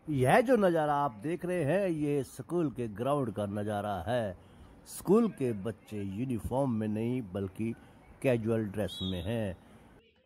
यह जो नज़ारा आप देख रहे हैं ये स्कूल के ग्राउंड का नज़ारा है। स्कूल के बच्चे यूनिफॉर्म में नहीं बल्कि कैजुअल ड्रेस में हैं।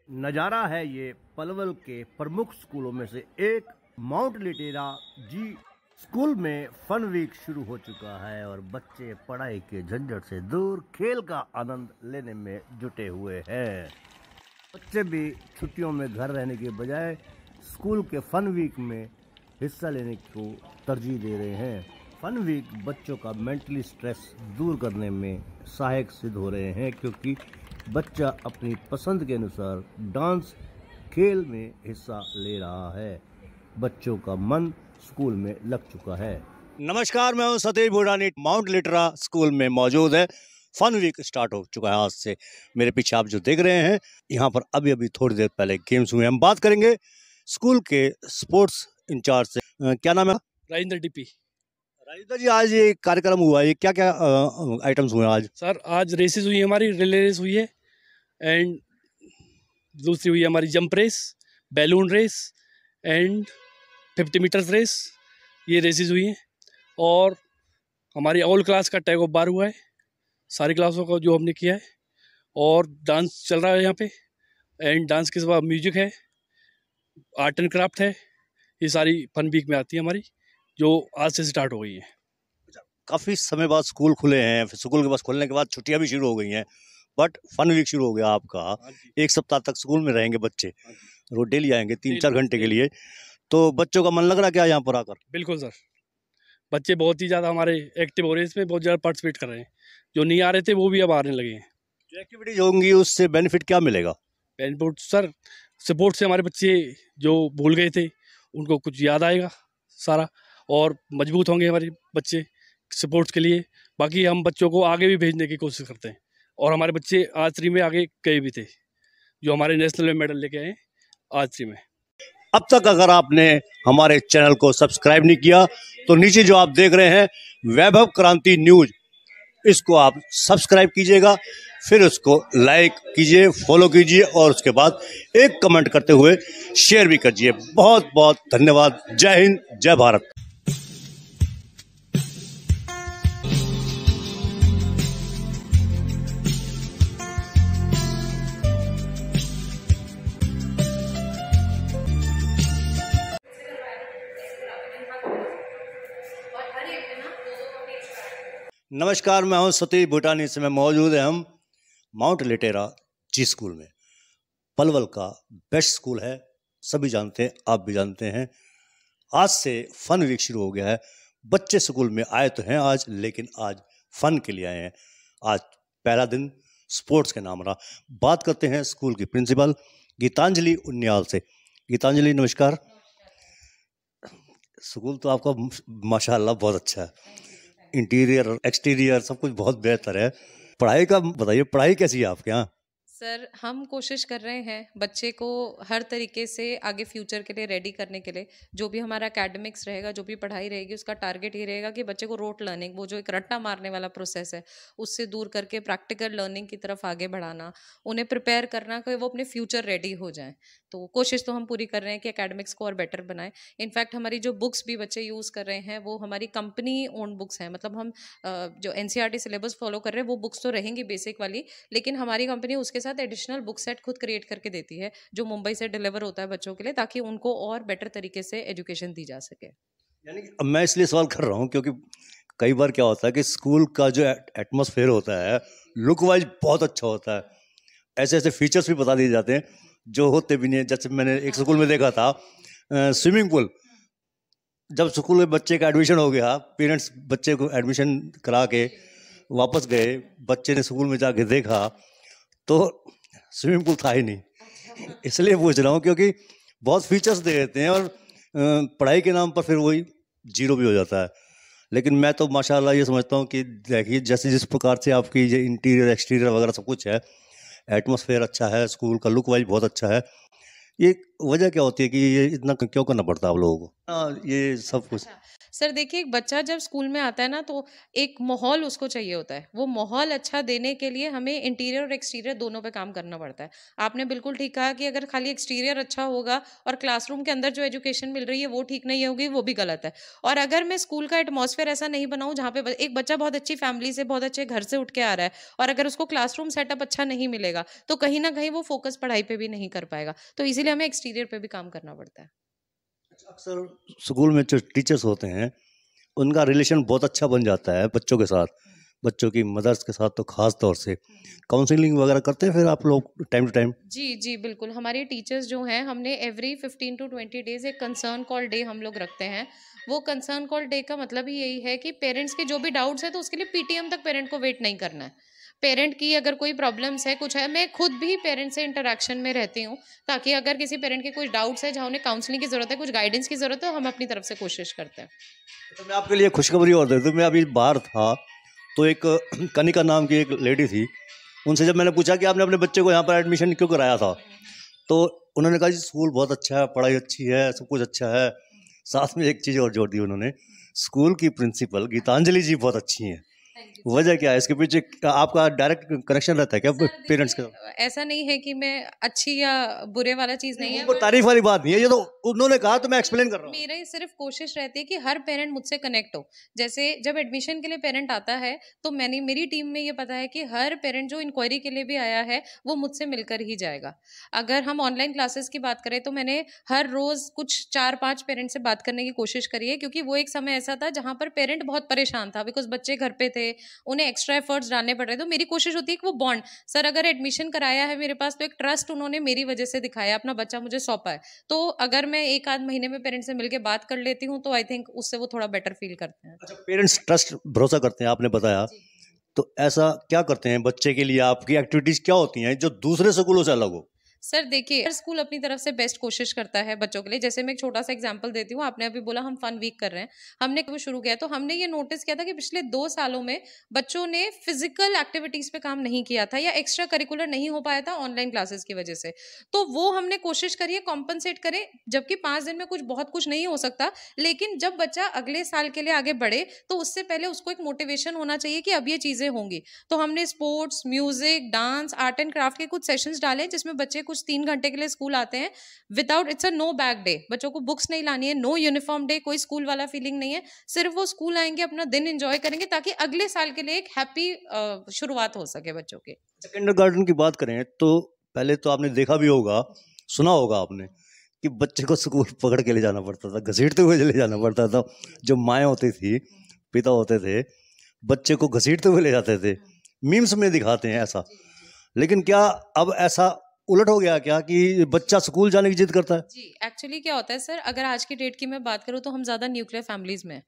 नज़ारा है ये पलवल के प्रमुख स्कूलों में से एक माउंट लिटेरा जी स्कूल में फन वीक शुरू हो चुका है और बच्चे पढ़ाई के झंझट से दूर खेल का आनंद लेने में जुटे हुए हैं। बच्चे भी छुट्टियों में घर रहने के बजाय स्कूल के फन वीक में हिस्सा लेने को तरजीह दे रहे हैं। फन वीक बच्चों का मेंटली स्ट्रेस दूर करने में सहायक सिद्ध हो रहे हैं क्योंकि बच्चा अपनी पसंद के अनुसार डांस खेल में हिस्सा ले रहा है। बच्चों का मन स्कूल में लग चुका है। नमस्कार, मैं हूं सतीश भूटानी। माउंट लिटरा स्कूल में मौजूद है। फन वीक स्टार्ट हो चुका है आज से। मेरे पीछे आप जो देख रहे हैं यहाँ पर अभी थोड़ी देर पहले गेम्स हुए। हम बात करेंगे स्कूल के स्पोर्ट्स इंचार्ज से। क्या नाम है? राजेंद्र डीपी। राजेंद्र जी, आज ये कार्यक्रम हुआ है, क्या क्या आइटम्स हुए आज? सर आज रेसेस हुई है, हमारी रिले रेस हुई है एंड दूसरी हुई है हमारी jump race, balloon race and 50 metres race. ये रेसेस हुई हैं और हमारी ऑल क्लास का टैग ऑफ बार हुआ है, सारी क्लासों का जो हमने किया है। और डांस चल रहा है यहाँ पे एंड डांस के सिवा म्यूजिक है, आर्ट एंड क्राफ्ट है। ये सारी फन वीक में आती है हमारी, जो आज से स्टार्ट हो गई है। काफ़ी समय बाद स्कूल खुले हैं, फिर स्कूल के पास खुलने के बाद छुट्टियां भी शुरू हो गई हैं, बट फन वीक शुरू हो गया आपका। एक सप्ताह तक स्कूल में रहेंगे बच्चे, रोज डेली आएंगे 3-4 घंटे के लिए। तो बच्चों का मन लग रहा क्या यहाँ पर आकर? बिल्कुल सर, बच्चे बहुत ही ज़्यादा हमारे एक्टिव हो रहे हैं, इसमें बहुत ज़्यादा पार्टिसिपेट कर रहे हैं। जो नहीं आ रहे थे वो भी अब आने लगे हैं। जो एक्टिविटीज होंगी उससे बेनिफिट क्या मिलेगा? बेनिफिट सर, सपोर्ट से हमारे बच्चे जो भूल गए थे उनको कुछ याद आएगा सारा, और मजबूत होंगे हमारे बच्चे स्पोर्ट्स के लिए। बाकी हम बच्चों को आगे भी भेजने की कोशिश करते हैं और हमारे बच्चे आर्चरी में आगे गए भी थे, जो हमारे नेशनल में मेडल लेके आए आर्चरी में। अब तक अगर आपने हमारे चैनल को सब्सक्राइब नहीं किया तो नीचे जो आप देख रहे हैं वैभव क्रांति न्यूज, इसको आप सब्सक्राइब कीजिएगा, फिर उसको लाइक कीजिए, फॉलो कीजिए और उसके बाद एक कमेंट करते हुए शेयर भी कीजिए। बहुत बहुत धन्यवाद। जय हिंद, जय भारत। नमस्कार, मैं हूं सतीश भूटानी। से मैं मौजूद है हम माउंट लिटेरा जी स्कूल में। पलवल का बेस्ट स्कूल है, सभी जानते हैं, आप भी जानते हैं। आज से फन वीक शुरू हो गया है। बच्चे स्कूल में आए तो हैं आज, लेकिन आज फन के लिए आए हैं। आज पहला दिन स्पोर्ट्स के नाम रहा। बात करते हैं स्कूल की प्रिंसिपल गीतांजलि उन्याल से। गीतांजलि नमस्कार। स्कूल तो आपका माशाल्लाह बहुत अच्छा है, इंटीरियर एक्सटीरियर सब कुछ बहुत बेहतर है। पढ़ाई का बताइए, पढ़ाई कैसी है आपके यहाँ? सर हम कोशिश कर रहे हैं बच्चे को हर तरीके से आगे फ्यूचर के लिए रेडी करने के लिए। जो भी हमारा एकेडमिक्स रहेगा, जो भी पढ़ाई रहेगी, उसका टारगेट ये रहेगा कि बच्चे को रोट लर्निंग, वो जो एक रट्टा मारने वाला प्रोसेस है, उससे दूर करके प्रैक्टिकल लर्निंग की तरफ आगे बढ़ाना, उन्हें प्रिपेयर करना कि वो अपने फ्यूचर रेडी हो जाएं। तो कोशिश तो हम पूरी कर रहे हैं कि एकेडमिक्स को और बेटर बनाएं। इनफैक्ट हमारी जो बुक्स भी बच्चे यूज़ कर रहे हैं वो हमारी कंपनी ओन बुक्स हैं। मतलब हम जो NCERT सिलेबस फॉलो कर रहे हैं वो बुक्स तो रहेंगी बेसिक वाली, लेकिन हमारी कंपनी उसके साथ एडिशनल बुक सेट खुद क्रिएट करके देती है, जो मुंबई से डिलीवर होता है बच्चों के लिए, ताकि उनको और बेटर तरीके से एजुकेशन दी जा सके। यानी कि मैं इसलिए सवाल कर रहा हूँ क्योंकि कई बार क्या होता है कि स्कूल का जो एटमॉस्फेयर होता है लुक वाइज बहुत अच्छा होता है, ऐसे ऐसे फीचर्स भी बता दिए जाते हैं जो होते भी नहीं। जैसे मैंने एक स्कूल में देखा था स्विमिंग पूल। जब स्कूल में बच्चे का एडमिशन हो गया, पेरेंट्स बच्चे को एडमिशन करा के वापस गए, बच्चे ने स्कूल में जाके देखा तो स्विमिंग पूल था ही नहीं। इसलिए पूछ रहा हूँ क्योंकि बहुत फीचर्स दे देते हैं और पढ़ाई के नाम पर फिर वही जीरो भी हो जाता है। लेकिन मैं तो माशाल्लाह ये समझता हूँ कि देखिए जैसे जिस प्रकार से आपकी ये इंटीरियर एक्सटीरियर वगैरह सब कुछ है, एटमॉस्फेयर अच्छा है, स्कूल का लुक वाइज बहुत अच्छा है। ये वजह क्या होती है कि ये इतना क्यों करना पड़ता है आप लोगों को? हाँ, ये सब कुछ। अच्छा, सर देखिए एक बच्चा जब स्कूल में आता है ना तो एक माहौल उसको चाहिए होता है। वो माहौल अच्छा देने के लिए हमें इंटीरियर और एक्सटीरियर दोनों पे काम करना पड़ता है। आपने बिल्कुल ठीक कहा कि अगर खाली एक्सटीरियर अच्छा होगा और क्लासरूम के अंदर जो एजुकेशन मिल रही है वो ठीक नहीं होगी, वो भी गलत है। और अगर मैं स्कूल का एटमॉस्फेयर ऐसा नहीं बनाऊँ जहाँ पे एक बच्चा बहुत अच्छी फैमिली से, बहुत अच्छे घर से उठ के आ रहा है और अगर उसको क्लासरूम सेटअप अच्छा नहीं मिलेगा, तो कहीं न कहीं वो फ़ोकस पढ़ाई पे भी नहीं कर पाएगा। तो इसीलिए हमें एक्सटीरियर पे भी काम करना पड़ता है। अक्सर स्कूल में जो टीचर्स होते हैं, उनका रिलेशन बहुत अच्छा बन जाता है बच्चों के साथ, बच्चों की मदर्स के साथ तो खास तौर से। काउंसलिंग वगैरह करते हैं फिर आप लोग टाइम टू टाइम? जी, जी, बिल्कुल। हमारे टीचर्स जो हैं, हमने एवरी 15 टू 20 डेज़ एक कंसर्न कॉल डे हम लोग रखते हैं। वो कंसर्न कॉल डे का मतलब ही यही है कि पेरेंट्स के जो भी डाउट्स हैं, तो उसके लिए पीटीएम तक पेरेंट को वेट नहीं करना है। पेरेंट की अगर कोई प्रॉब्लम्स है, कुछ है, मैं खुद भी पेरेंट्स से इंटरैक्शन में रहती हूँ, ताकि अगर किसी पेरेंट के कुछ डाउट्स हैं, जहाँ उन्हें काउंसलिंग की ज़रूरत है, कुछ गाइडेंस की ज़रूरत है, तो हम अपनी तरफ से कोशिश करते हैं। तो मैं आपके लिए खुशखबरी और दे दूँ, मैं अभी बाहर था, तो एक कनिका नाम की एक लेडी थी, उनसे जब मैंने पूछा कि आपने अपने बच्चे को यहाँ पर एडमिशन क्यों कराया था? तो उन्होंने कहा जी स्कूल बहुत अच्छा है, पढ़ाई अच्छी है, सब कुछ अच्छा है। साथ में एक चीज़ और जोड़ दी उन्होंने, स्कूल की प्रिंसिपल गीतांजलि जी बहुत अच्छी हैं। Thank you. वजह क्या है इसके पीछे? आपका डायरेक्ट कनेक्शन रहता है क्या सर पेरेंट्स के देखिए, साथ? ऐसा नहीं है कि मैं अच्छी या बुरे वाला चीज़ नहीं है, वो बट तारीफ वाली बात नहीं है, ये तो उन्होंने कहा तो मैं एक्सप्लेन कर रहा हूँ। मेरी सिर्फ कोशिश रहती है कि हर पेरेंट मुझसे कनेक्ट हो। जैसे जब एडमिशन के लिए पेरेंट आता है, तो मैंने मेरी टीम में ये पता है कि हर पेरेंट जो इंक्वायरी के लिए भी आया है, वो मुझसे मिलकर ही जाएगा। अगर हम ऑनलाइन क्लासेस की बात करें, तो मैंने हर रोज़ कुछ 4-5 पेरेंट से बात करने की कोशिश करी है, क्योंकि वो एक समय ऐसा था जहाँ पर पेरेंट बहुत परेशान था, बिकॉज़ बच्चे घर पे थे, उन्हें एक्स्ट्रा एफर्ट्स डालने पड़ रहे थे। तो मेरी कोशिश होती है कि वो बॉन्ड, सर अगर एडमिशन कराया है मेरे पास, तो एक ट्रस्ट उन्होंने मेरी वजह से दिखाया, अपना बच्चा मुझे सौंपा है। तो अगर मैं 1 आध महीने में पेरेंट्स से मिलके बात कर लेती हूँ, तो आई थिंक उससे वो थोड़ा बेटर फ़ील करते हैं। अच्छा, पेरेंट्स ट्रस्ट भरोसा करते हैं आपने बताया, जी। तो ऐसा क्या करते हैं बच्चे के लिए? आपकी एक्टिविटीज क्या होती हैं जो दूसरे स्कूलों से अलग हो? सर देखिए, हर स्कूल अपनी तरफ से बेस्ट कोशिश करता है बच्चों के लिए। जैसे मैं एक छोटा-सा एग्ज़ाम्पल देती हूँ, आपने अभी बोला हम फन वीक कर रहे हैं। हमने कब शुरू किया, तो हमने ये नोटिस किया था कि पिछले 2 सालों में बच्चों ने फिज़िकल एक्टिविटीज़ पे काम नहीं किया था या एक्स्ट्रा करिकुलर नहीं हो पाया था ऑनलाइन क्लासेस की वजह से। तो वो हमने कोशिश करी है कॉम्पेंसेट करें, जबकि 5 दिन में कुछ बहुत कुछ नहीं हो सकता, लेकिन जब बच्चा अगले साल के लिए आगे बढ़े, तो उससे पहले उसको एक मोटिवेशन होना चाहिए कि अब ये चीज़ें होंगी। तो हमने sports, music, dance, art and craft के कुछ सेशंस डाले हैं, जिसमें बच्चे कुछ 3 घंटे के लिए स्कूल आते हैं without, it's a no bag day. बच्चों को बुक्स नहीं लानी है, नो यूनिफॉर्म डे, कोई स्कूल वाला फीलिंग नहीं है। सिर्फ वो स्कूल आएंगे, अपना दिन एंजॉय करेंगे, ताकि अगले साल के लिए एक हैप्पी शुरुआत हो सके बच्चों की। किंडरगार्टन की बात करें तो पहले तो आपने देखा भी होगा, सुना होगा आपने कि बच्चे को स्कूल पकड़ के ले जाना पड़ता था, घसीटते हुए ले जाना पड़ता था। जो माएँ होती थी, पिता होते थे, बच्चे को घसीटते हुए ले जाते थे। मीम्स में दिखाते हैं ऐसा, लेकिन क्या अब ऐसा उलट हो गया क्या कि बच्चा स्कूल जाने की जिद करता है? जी, एक्चुअली क्या होता है सर, अगर आज की डेट की मैं बात करूँ, तो हम ज़्यादा न्यूक्लियर फैमिलीज़ में हैं।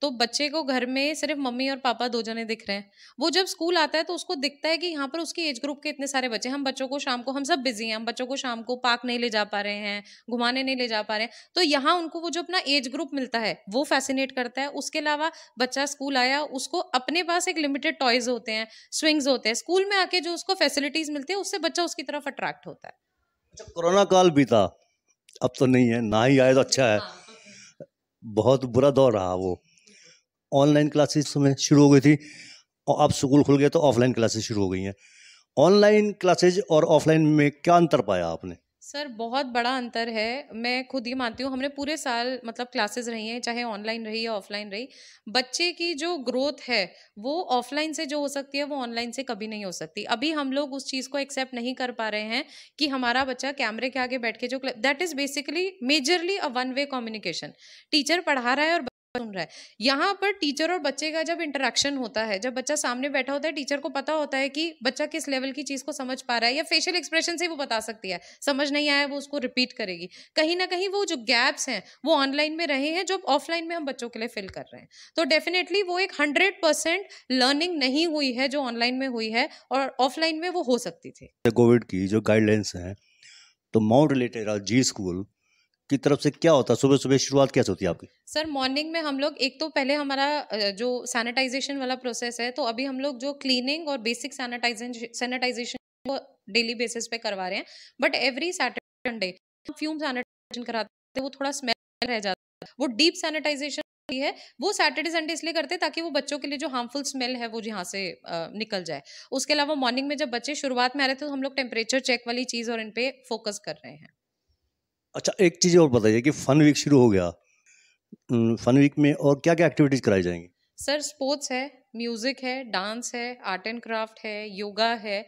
तो बच्चे को घर में सिर्फ मम्मी और पापा 2 जने दिख रहे हैं। वो जब स्कूल आता है, तो उसको दिखता है कि यहाँ पर उसकी एज ग्रुप के इतने सारे बच्चे हैं। हम बच्चों को शाम को, हम सब बिज़ी हैं, हम बच्चों को शाम को पार्क नहीं ले जा पा रहे हैं, घुमाने नहीं ले जा पा रहे हैं। तो यहाँ उनको वो जो अपना एज ग्रुप मिलता है, वो फ़ैसिनेट करता है। उसके अलावा बच्चा स्कूल आया, उसको अपने पास एक लिमिटेड टॉयज़ होते हैं, स्विंग्स होते हैं। स्कूल में आके जो उसको फैसिलिटीज़ मिलती है, उससे बच्चा उसकी तरफ अट्रैक्ट होता है। अच्छा, कोरोना काल बीता, अब तो नहीं है, ना ही आए तो अच्छा है। हाँ। बहुत बुरा दौर रहा वो। ऑनलाइन क्लासेस में शुरू हो गई थी और अब स्कूल खुल गए तो ऑफलाइन क्लासेस शुरू हो गई हैं। ऑनलाइन क्लासेज और ऑफलाइन में क्या अंतर पाया आपने? सर बहुत बड़ा अंतर है। मैं खुद ये मानती हूँ, हमने पूरे साल मतलब क्लासेस रही हैं, चाहे ऑनलाइन रही या ऑफलाइन रही। बच्चे की जो ग्रोथ है, वो ऑफलाइन से जो हो सकती है, वो ऑनलाइन से कभी नहीं हो सकती। अभी हम लोग उस चीज़ को एक्सेप्ट नहीं कर पा रहे हैं कि हमारा बच्चा कैमरे के आगे बैठ के जो, that is basically majorly a one way communication. Teacher पढ़ा रहा है और सुन रहा है। यहाँ पर टीचर और बच्चे का जब इंटरेक्शन होता है, जब बच्चा सामने बैठा होता है, टीचर को पता होता है कि बच्चा किस लेवल की चीज़ को समझ पा रहा है, या फेशियल एक्सप्रेशन से वो बता सकती है। समझ नहीं आया, वो उसको रिपीट करेगी। कहीं ना कहीं वो जो गैप्स हैं, वो ऑनलाइन में रहे हैं, जो ऑफलाइन में हम बच्चों के लिए फिल कर रहे हैं। तो डेफिनेटली वो एक 100% लर्निंग नहीं हुई है जो ऑनलाइन में हुई है, और ऑफलाइन में वो हो सकती थी। कोविड की जो गाइडलाइंस हैं, तो माउंट लिटेरा जी स्कूल की तरफ से क्या होता है? सुबह सुबह शुरुआत कैसे होती है आपकी? सर मॉर्निंग में हम लोग, एक तो पहले हमारा जो सैनिटाइजेशन वाला प्रोसेस है, तो अभी हम लोग जो क्लीनिंग और बेसिक सैनिटाइजेशन वो डेली बेसिस पे करवा रहे हैं। But every Saturday fume sanitization कराते हैं, वो थोड़ा स्मेल रह जाता है, वो डीप सैनिटाइजेशन है वो सैटरडे संडे इसलिए करते हैं ताकि वो बच्चों के लिए जो हार्मफुल स्मेल है वो यहाँ से निकल जाए। उसके अलावा मॉर्निंग में जब बच्चे शुरुआत में आ रहे थे तो हम लोग टेम्परेचर चेक वाली चीज और इन पे फोकस कर रहे हैं। अच्छा, एक चीज़ और बताइए कि फन वीक शुरू हो गया, फन वीक में और क्या क्या एक्टिविटीज कराई जाएंगी? सर स्पोर्ट्स है, म्यूजिक है, डांस है, आर्ट एंड क्राफ्ट है, योगा है।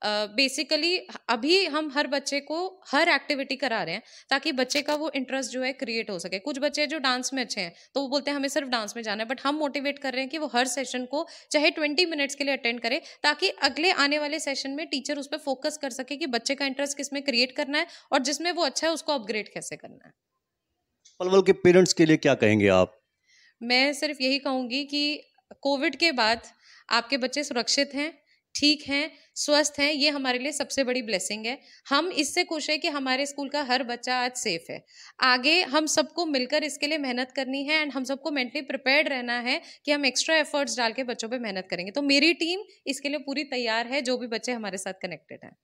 बेसिकली अभी हम हर बच्चे को हर एक्टिविटी करा रहे हैं ताकि बच्चे का वो इंटरेस्ट जो है क्रिएट हो सके। कुछ बच्चे जो डांस में अच्छे हैं तो वो बोलते हैं हमें सिर्फ डांस में जाना है, बट हम मोटिवेट कर रहे हैं कि वो हर सेशन को चाहे 20 मिनट्स के लिए अटेंड करे ताकि अगले आने वाले सेशन में टीचर उस पर फोकस कर सके कि बच्चे का इंटरेस्ट किस में क्रिएट करना है और जिसमें वो अच्छा है उसको अपग्रेड कैसे करना है। पलवल के पेरेंट्स के लिए क्या कहेंगे आप? मैं सिर्फ यही कहूंगी कि कोविड के बाद आपके बच्चे सुरक्षित हैं, ठीक हैं, स्वस्थ हैं, ये हमारे लिए सबसे बड़ी ब्लेसिंग है। हम इससे खुश हैं कि हमारे स्कूल का हर बच्चा आज सेफ है। आगे हम सबको मिलकर इसके लिए मेहनत करनी है एंड हम सबको मेंटली प्रिपेयर्ड रहना है कि हम एक्स्ट्रा एफर्ट्स डाल के बच्चों पे मेहनत करेंगे। तो मेरी टीम इसके लिए पूरी तैयार है, जो भी बच्चे हमारे साथ कनेक्टेड हैं।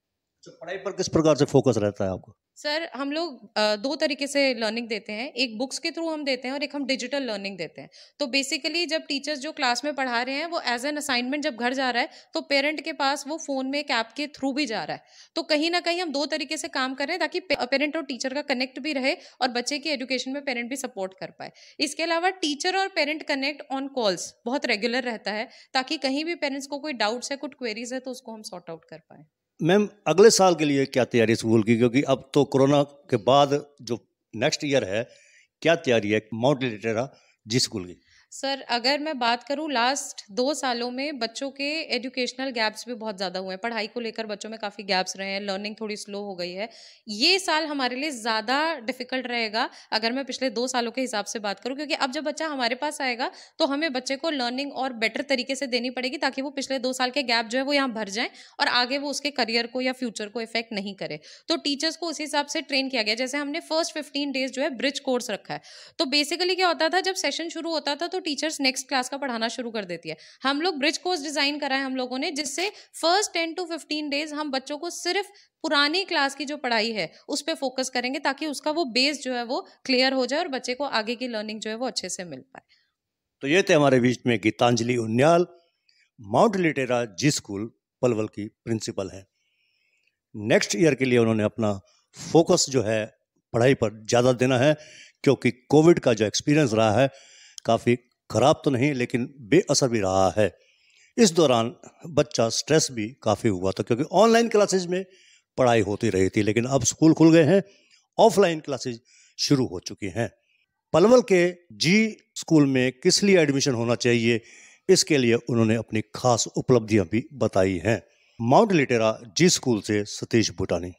तो पढ़ाई पर किस प्रकार से फोकस रहता है आपको? सर हम लोग 2 तरीके से लर्निंग देते हैं, एक बुक्स के थ्रू हम देते हैं और एक हम डिजिटल लर्निंग देते हैं। तो बेसिकली जब टीचर्स जो क्लास में पढ़ा रहे हैं वो एज एन असाइनमेंट जब घर जा रहा है तो पेरेंट के पास वो फोन में एक ऐप के थ्रू भी जा रहा है। तो कहीं ना कहीं हम 2 तरीके से काम कर रहे हैं ताकि पेरेंट और टीचर का कनेक्ट भी रहे और बच्चे की एजुकेशन में पेरेंट भी सपोर्ट कर पाए। इसके अलावा टीचर और पेरेंट कनेक्ट ऑन कॉल्स बहुत रेगुलर रहता है ताकि कहीं भी पेरेंट्स को कोई डाउट्स है, कुछ क्वेरीज है तो उसको हम सॉर्ट आउट कर पाए। मैम, अगले साल के लिए क्या तैयारी स्कूल की, क्योंकि अब तो कोरोना के बाद जो नेक्स्ट ईयर है, क्या तैयारी है माउंट लिटरा जी स्कूल की? सर अगर मैं बात करूं लास्ट 2 सालों में बच्चों के एजुकेशनल गैप्स भी बहुत ज़्यादा हुए हैं, पढ़ाई को लेकर बच्चों में काफ़ी गैप्स रहे हैं, लर्निंग थोड़ी स्लो हो गई है। ये साल हमारे लिए ज़्यादा डिफिकल्ट रहेगा अगर मैं पिछले 2 सालों के हिसाब से बात करूं, क्योंकि अब जब बच्चा हमारे पास आएगा तो हमें बच्चे को लर्निंग और बेटर तरीके से देनी पड़ेगी ताकि वो पिछले 2 साल के गैप जो है वो यहाँ भर जाए और आगे वो उसके करियर को या फ्यूचर को इफेक्ट नहीं करे। तो टीचर्स को उस हिसाब से ट्रेन किया गया। जैसे हमने फर्स्ट 15 डेज जो है ब्रिज कोर्स रखा है। तो बेसिकली क्या होता था, जब सेशन शुरू होता था तो टीचर्स नेक्स्ट क्लास का पढ़ाना शुरू कर देती है। हम लोग ब्रिज कोर्स डिजाइन करा है हम लोगों ने, जिससे फर्स्ट 10 to 15 डेज हम बच्चों को सिर्फ पुरानी क्लास की जो पढ़ाई है उस पर फोकस करेंगे ताकि उसका वो बेस जो है वो क्लियर हो जाए और बच्चे को आगे की लर्निंग जो है वो अच्छे से मिल पाए। तो ये थे हमारे बीच में गीतांजलि उनियाल, माउंट लिटेरा जी स्कूल पलवल की प्रिंसिपल है। नेक्स्ट ईयर के लिए उन्होंने अपना फोकस जो है पढ़ाई पर ज़्यादा देना है, क्योंकि कोविड का जो एक्सपीरियंस रहा है काफ़ी खराब तो नहीं लेकिन बेअसर भी रहा है। इस दौरान बच्चा स्ट्रेस भी काफ़ी हुआ था, क्योंकि ऑनलाइन क्लासेज में पढ़ाई होती रही थी, लेकिन अब स्कूल खुल गए हैं, ऑफलाइन क्लासेज शुरू हो चुकी हैं। पलवल के जी स्कूल में किस लिए एडमिशन होना चाहिए, इसके लिए उन्होंने अपनी खास उपलब्धियां भी बताई हैं। माउंट लिटेरा जी स्कूल से सतीश भूटानी।